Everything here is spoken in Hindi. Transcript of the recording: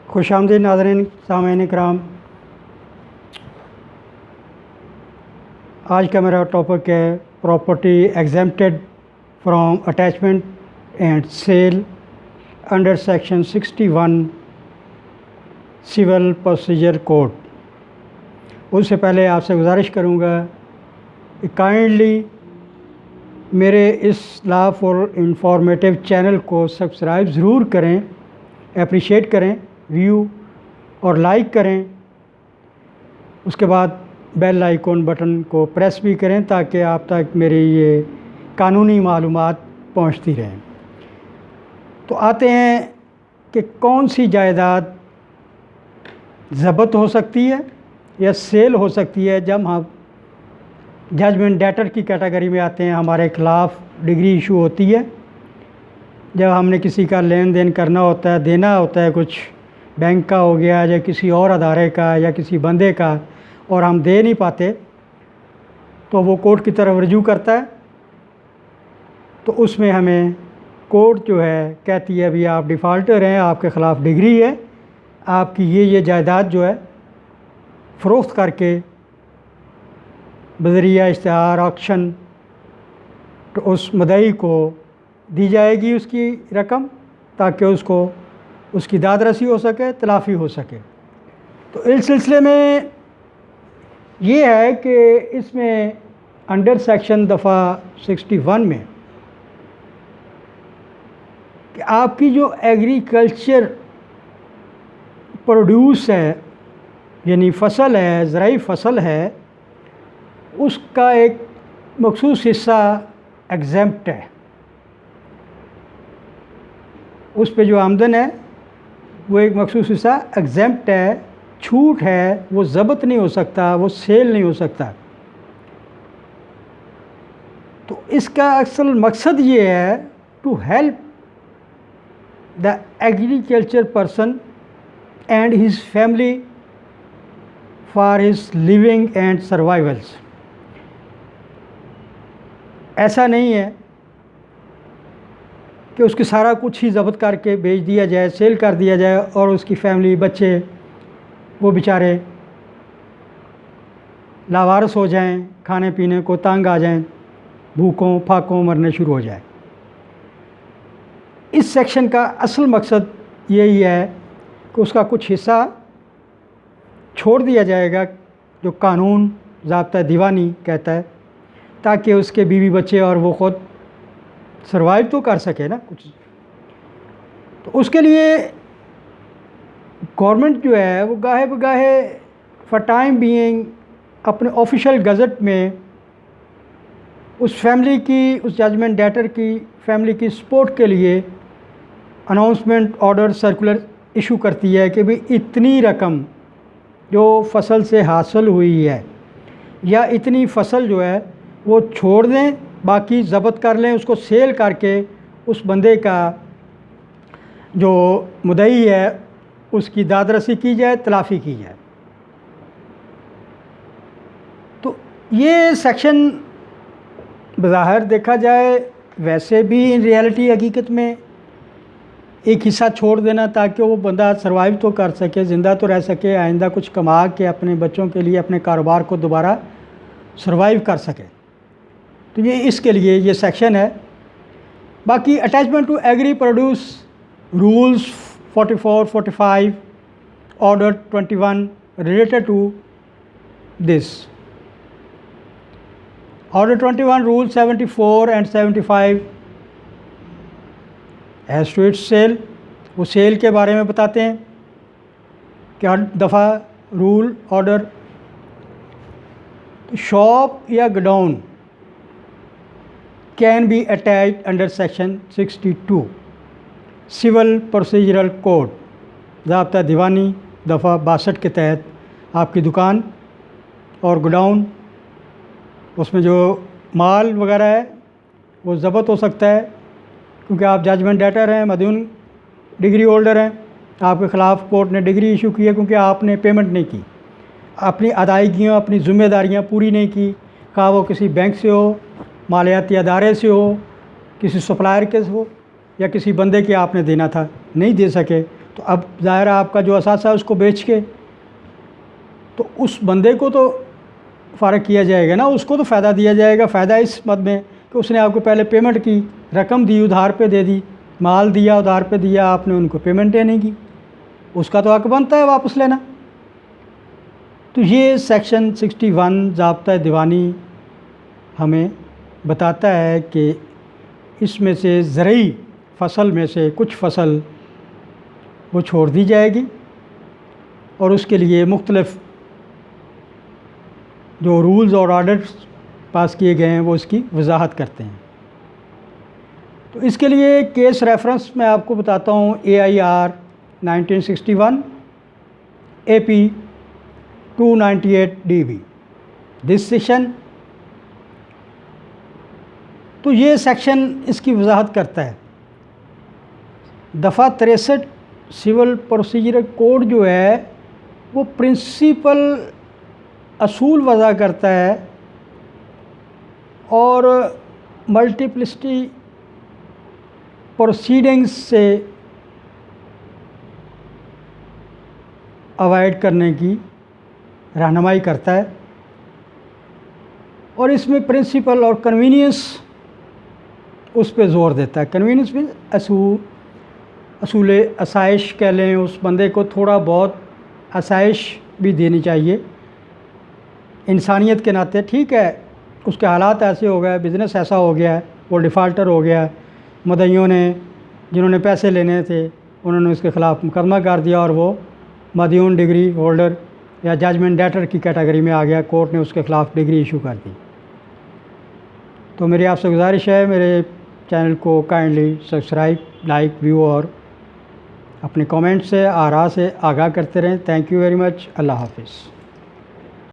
खुशामदीद नाज़रीन, सामईन इकराम। आज का मेरा टॉपिक है property exempted from attachment and sale under section 61 civil procedure code. उससे पहले आपसे गुजारिश करूँगा कि काइंडली मेरे इस लॉफुल इंफॉर्मेटिव चैनल को सब्सक्राइब ज़रूर करें, अप्रिशिएट करें, व्यू और लाइक करें। उसके बाद बेल आइकॉन बटन को प्रेस भी करें ताकि आप तक मेरी ये कानूनी मालूमात पहुंचती रहें। तो आते हैं कि कौन सी जायदाद ज़ब्त हो सकती है या सेल हो सकती है। जब हम जजमेंट डेटर की कैटेगरी में आते हैं, हमारे ख़िलाफ़ डिग्री इशू होती है। जब हमने किसी का लेन देन करना होता है, देना होता है, कुछ बैंक का हो गया या किसी और अदारे का या किसी बंदे का, और हम दे नहीं पाते तो वो कोर्ट की तरफ रजू करता है। तो उसमें हमें कोर्ट जो है कहती है अभी आप डिफ़ाल्टर हैं, आपके ख़िलाफ़ डिग्री है, आपकी ये जायदाद जो है फ़रोख्त करके बज़रिया इश्तिहार ऑक्शन तो उस मुद्दई को दी जाएगी उसकी रकम, ताकि उसको उसकी दाद रसी हो सके, तलाफ़ी हो सके। तो इस सिलसिले में ये है कि इसमें अंडर सेक्शन दफ़ा 61 में कि आपकी जो एग्रीकल्चर प्रोड्यूस है, यानी फसल है, ज़राई फसल है, उसका एक मखसूस हिस्सा एग्जेम्प्ट है। उस पे जो आमदन है वो एक मखसूस हिस्सा एग्जेम्प्ट है, छूट है, वो ज़ब्त नहीं हो सकता, वो सेल नहीं हो सकता। तो इसका असल मकसद ये है to help the agriculture person and his family for his living and survivals. ऐसा नहीं है कि उसके सारा कुछ ही ज़ब्त करके बेच दिया जाए, सेल कर दिया जाए और उसकी फैमिली, बच्चे, वो बेचारे लावारिस हो जाएं, खाने पीने को तंग आ जाएं, भूखों फाकों मरने शुरू हो जाए। इस सेक्शन का असल मकसद यही है कि उसका कुछ हिस्सा छोड़ दिया जाएगा जो कानून ज़ाब्ता दीवानी कहता है, ताकि उसके बीवी बच्चे और वो ख़ुद सर्वाइव तो कर सके ना कुछ। तो उसके लिए गवर्नमेंट जो है वो गाहे बगाहे फॉर टाइम बीइंग अपने ऑफिशियल गज़ट में उस फैमिली की, उस जजमेंट डेटर की फैमिली की सपोर्ट के लिए अनाउंसमेंट ऑर्डर सर्कुलर इशू करती है कि भाई इतनी रकम जो फसल से हासिल हुई है या इतनी फसल जो है वो छोड़ दें, बाकी ज़ब्त कर लें, उसको सेल करके उस बंदे का जो मुद्दई है उसकी दादरसी की जाए, तलाफ़ी की जाए। तो ये सेक्शन बज़ाहिर देखा जाए वैसे भी इन रियलिटी हकीकत में एक हिस्सा छोड़ देना ताकि वो बंदा सर्वाइव तो कर सके, ज़िंदा तो रह सके, आइंदा कुछ कमा के अपने बच्चों के लिए अपने कारोबार को दोबारा सर्वाइव कर सके। तो ये इसके लिए ये सेक्शन है। बाकी attachment to agri produce rules 44, 45, order 21 related to this. Order 21 Rule 74 and 75 as to its sale। वो सेल के बारे में बताते हैं कि हर दफ़ा रूल ऑर्डर शॉप या godown can be attached under section 62 civil procedural code ज़ाब्ता दीवानी दफ़ा 62 के तहत आपकी दुकान और गोडाउन, उसमें जो माल वगैरह है वो ज़ब्त हो सकता है, क्योंकि आप जजमेंट डेटर हैं, मदीन डिग्री होल्डर हैं, आपके ख़िलाफ़ कोर्ट ने डिग्री इशू की है क्योंकि आपने पेमेंट नहीं की, अपनी अदायगियाँ, अपनी ज़िम्मेदारियाँ पूरी नहीं की, खा वो किसी बैंक से हो, मालियाती अदारे से हो, किसी सप्लायर के हो या किसी बंदे के आपने देना था, नहीं दे सके, तो अब ज़ाहिर है आपका जो असासा है उसको बेच के तो उस बंदे को तो फ़ारग किया जाएगा ना, उसको तो फ़ायदा दिया जाएगा। फ़ायदा इस मद में कि उसने आपको पहले पेमेंट की, रकम दी, उधार पे दे दी, माल दिया, उधार पे दिया, आपने उनको पेमेंट देने की, उसका तो हक बनता है वापस लेना। तो ये सेक्शन 61 ज़ाब्ता दीवानी हमें बताता है कि इसमें से ज़रई फ़सल में से कुछ फ़सल वो छोड़ दी जाएगी और उसके लिए मुख्तलिफ़ जो रूल्स और ऑर्डर्स पास किए गए हैं वो इसकी वजाहत करते हैं। तो इसके लिए केस रेफरेंस मैं आपको बताता हूँ, AIR 1961 AP 298 DB this section. तो ये सेक्शन इसकी वजाहत करता है। दफ़ा 63 सिविल प्रोसीजर कोड जो है वो प्रिंसिपल असूल वज़ा करता है और मल्टीप्लिसिटी प्रोसीडिंग्स से अवॉइड करने की रहनुमाई करता है और इसमें प्रिंसिपल और कन्वीनियंस उस पर ज़ोर देता है। कन्वीनियंस में असूल आसाइश कह लें, उस बंदे को थोड़ा बहुत आसाइश भी देनी चाहिए इंसानियत के नाते। ठीक है, उसके हालात ऐसे हो गए, बिज़नेस ऐसा हो गया है, वो डिफ़ाल्टर हो गया है, मदइयों ने जिन्होंने पैसे लेने थे उन्होंने उसके ख़िलाफ़ मुकदमा कर दिया और वो मदयून डिग्री होल्डर या जजमेंट डेटर की कैटेगरी में आ गया, कोर्ट ने उसके ख़िलाफ़ डिग्री इशू कर दी। तो मेरी आपसे गुजारिश है, मेरे चैनल को काइंडली सब्सक्राइब, लाइक, व्यू और अपने कमेंट से, आरा से आगाह करते रहें। Thank you very much. अल्लाह हाफिज़।